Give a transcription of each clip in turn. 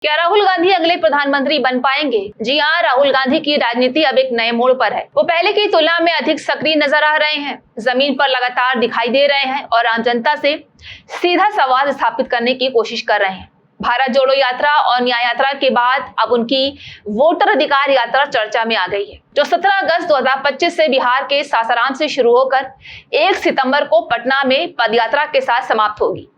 क्या राहुल गांधी अगले प्रधानमंत्री बन पाएंगे? जी हाँ, राहुल गांधी की राजनीति अब एक नए मोड़ पर है। वो पहले की तुलना में अधिक सक्रिय नजर आ रहे हैं, जमीन पर लगातार दिखाई दे रहे हैं और आम जनता से सीधा संवाद स्थापित करने की कोशिश कर रहे हैं। भारत जोड़ो यात्रा और न्याय यात्रा के बाद अब उनकी वोटर अधिकार यात्रा चर्चा में आ गई है, जो 17 अगस्त 2025 से बिहार के सासाराम से शुरू होकर 1 सितंबर को पटना में पदयात्रा के साथ समाप्त होगी।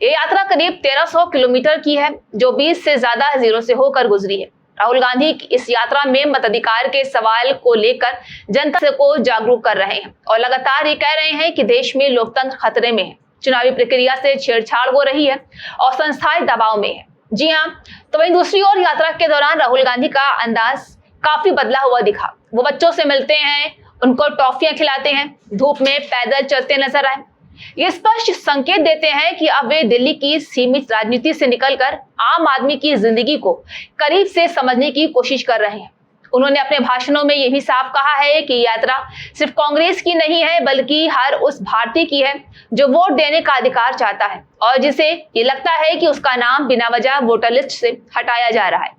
ये यात्रा करीब 1300 किलोमीटर की है, जो 20 से ज्यादा जिलों से होकर गुजरी है। राहुल गांधी इस यात्रा में मताधिकार के सवाल को लेकर जनता को जागरूक कर रहे हैं और लगातार ये कह रहे हैं कि देश में लोकतंत्र खतरे में है, चुनावी प्रक्रिया से छेड़छाड़ हो रही है और संस्थाएं दबाव में है। जी हाँ, तो वहीं दूसरी ओर यात्रा के दौरान राहुल गांधी का अंदाज काफी बदला हुआ दिखा। वो बच्चों से मिलते हैं, उनको टॉफियां खिलाते हैं, धूप में पैदल चलते नजर आए। ये स्पष्ट संकेत देते हैं कि अब वे दिल्ली की सीमित राजनीति से निकलकर आम आदमी की जिंदगी को करीब से समझने की कोशिश कर रहे हैं। उन्होंने अपने भाषणों में यह भी साफ कहा है कि यात्रा सिर्फ कांग्रेस की नहीं है, बल्कि हर उस भारतीय की है जो वोट देने का अधिकार चाहता है और जिसे ये लगता है कि उसका नाम बिना वजह वोटर लिस्ट से हटाया जा रहा है।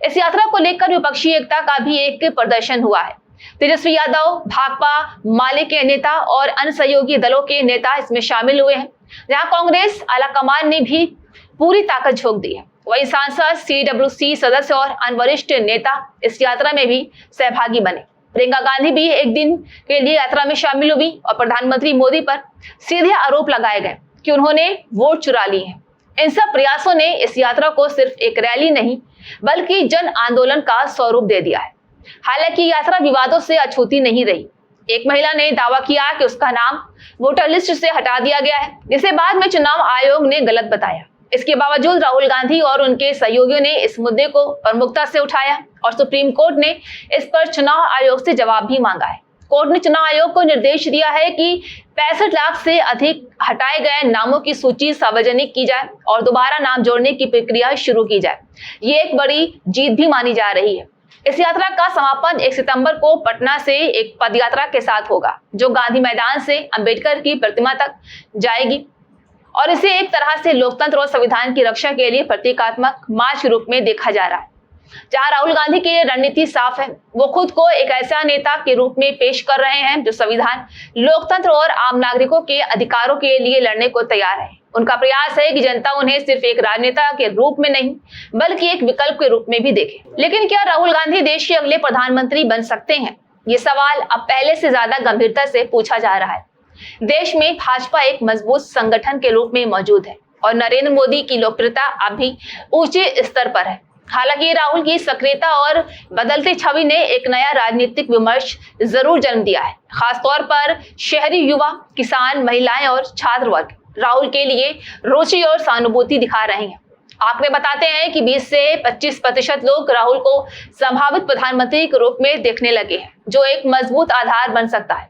इस यात्रा को लेकर विपक्षी एकता का भी एक प्रदर्शन हुआ है। तेजस्वी यादव, भाकपा माले के नेता और अन्य सहयोगी दलों के नेता इसमें शामिल हुए हैं, जहां कांग्रेस आलाकमान ने भी पूरी ताकत झोंक दी है। वही सांसद, CWC सदस्य और अन्य वरिष्ठ नेता इस यात्रा में भी सहभागी बने। प्रियंका गांधी भी एक दिन के लिए यात्रा में शामिल हुई और प्रधानमंत्री मोदी पर सीधे आरोप लगाए गए कि उन्होंने वोट चुरा लिए हैं। इन सब प्रयासों ने इस यात्रा को सिर्फ एक रैली नहीं, बल्कि जन आंदोलन का स्वरूप दे दिया है। हालांकि यात्रा विवादों से अछूती नहीं रही। एक महिला ने दावा किया कि उसका नाम वोटर लिस्ट से हटा दिया गया है, जिसे बाद में चुनाव आयोग ने गलत बताया। इसके बावजूद राहुल गांधी और उनके सहयोगियों ने इस मुद्दे को प्रमुखता से उठाया और सुप्रीम कोर्ट ने इस पर चुनाव आयोग से जवाब भी मांगा है। कोर्ट ने चुनाव आयोग को निर्देश दिया है कि 65 लाख से अधिक हटाए गए नामों की सूची सार्वजनिक की जाए और दोबारा नाम जोड़ने की प्रक्रिया शुरू की जाए। ये एक बड़ी जीत भी मानी जा रही है। इस यात्रा का समापन 1 सितंबर को पटना से एक पदयात्रा के साथ होगा, जो गांधी मैदान से अंबेडकर की प्रतिमा तक जाएगी और इसे एक तरह से लोकतंत्र और संविधान की रक्षा के लिए प्रतीकात्मक मार्च के रूप में देखा जा रहा है। जहां राहुल गांधी की रणनीति साफ है, वो खुद को एक ऐसा नेता के रूप में पेश कर रहे हैं जो संविधान, लोकतंत्र और आम नागरिकों के अधिकारों के लिए लड़ने को तैयार है। उनका प्रयास है कि जनता उन्हें सिर्फ एक राजनेता के रूप में नहीं, बल्कि एक विकल्प के रूप में भी देखे। लेकिन क्या राहुल गांधी देश के अगले प्रधानमंत्री बन सकते हैं? ये सवाल अब पहले से ज्यादा गंभीरता से पूछा जा रहा है। देश में भाजपा एक मजबूत संगठन के रूप में मौजूद है और नरेंद्र मोदी की लोकप्रियता अब भी ऊंचे स्तर पर है। हालांकि राहुल की सक्रियता और बदलती छवि ने एक नया राजनीतिक विमर्श जरूर जन्म दिया है, खासतौर पर शहरी युवा, किसान, महिलाएं और छात्र वर्ग राहुल के लिए रुचि और सहानुभूति दिखा रहे हैं। आंकड़े बताते हैं कि 20 से 25% लोग राहुल को संभावित प्रधानमंत्री के रूप में देखने लगे हैं, जो एक मजबूत आधार बन सकता है।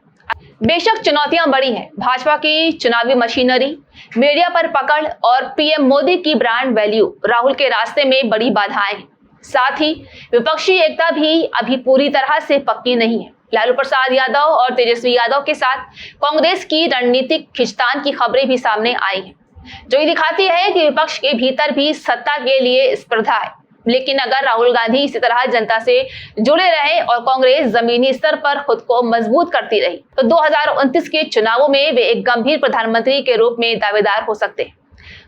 बेशक चुनौतियां बड़ी हैं। भाजपा की चुनावी मशीनरी, मीडिया पर पकड़ और पीएम मोदी की ब्रांड वैल्यू राहुल के रास्ते में बड़ी बाधाएं हैं। साथ ही विपक्षी एकता भी अभी पूरी तरह से पक्की नहीं है। लालू प्रसाद यादव और तेजस्वी यादव के साथ कांग्रेस की रणनीतिक खिंचातान की खबरें भी सामने आई हैं, जो ये दिखाती है कि विपक्ष के भीतर भी सत्ता के लिए स्पर्धा है। लेकिन अगर राहुल गांधी इसी तरह जनता से जुड़े रहे और कांग्रेस जमीनी स्तर पर खुद को मजबूत करती रही, तो 2029 के चुनावों में वे एक गंभीर प्रधानमंत्री के रूप में दावेदार हो सकते हैं।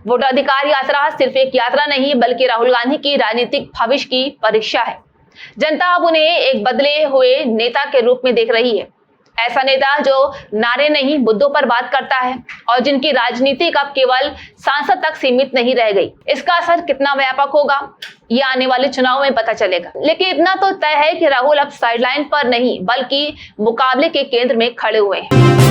वोटर अधिकार यात्रा सिर्फ एक यात्रा नहीं, बल्कि राहुल गांधी की राजनीतिक भविष्य की परीक्षा है। जनता अब उन्हें एक बदले हुए नेता के रूप में देख रही है, ऐसा नेता जो नारे नहीं, मुद्दों पर बात करता है और जिनकी राजनीति अब केवल सांसद तक सीमित नहीं रह गई। इसका असर कितना व्यापक होगा, ये आने वाले चुनाव में पता चलेगा। लेकिन इतना तो तय है कि राहुल अब साइडलाइन पर नहीं, बल्कि मुकाबले के केंद्र में खड़े हुए हैं।